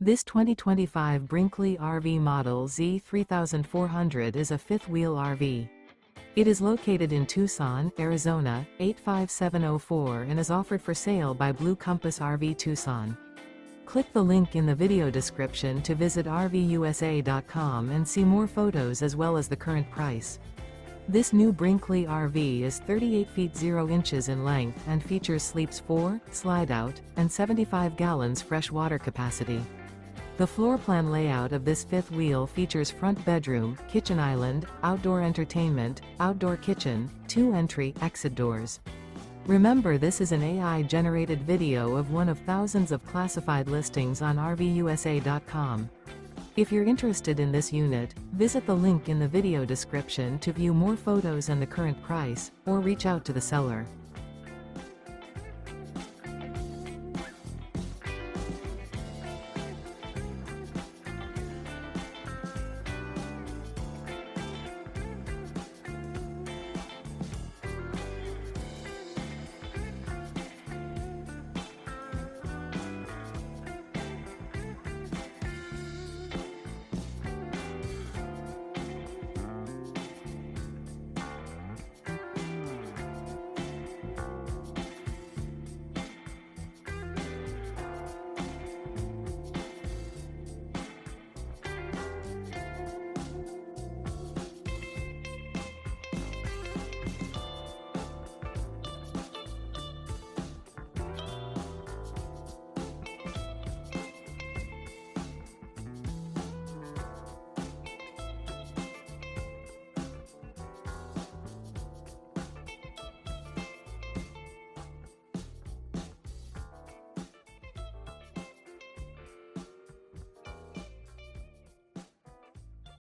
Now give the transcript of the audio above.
This 2025 Brinkley RV Model Z 3400 is a fifth-wheel RV. It is located in Tucson, Arizona, 85704 and is offered for sale by Blue Compass RV Tucson. Click the link in the video description to visit RVUSA.com and see more photos as well as the current price. This new Brinkley RV is 38 feet 0 inches in length and features sleeps 4, slide-out, and 75 gallons fresh water capacity. The floor plan layout of this fifth wheel features front bedroom, kitchen island, outdoor entertainment, outdoor kitchen, 2 entry/exit doors. Remember, this is an AI-generated video of one of thousands of classified listings on RVUSA.com. If you're interested in this unit, visit the link in the video description to view more photos and the current price, or reach out to the seller.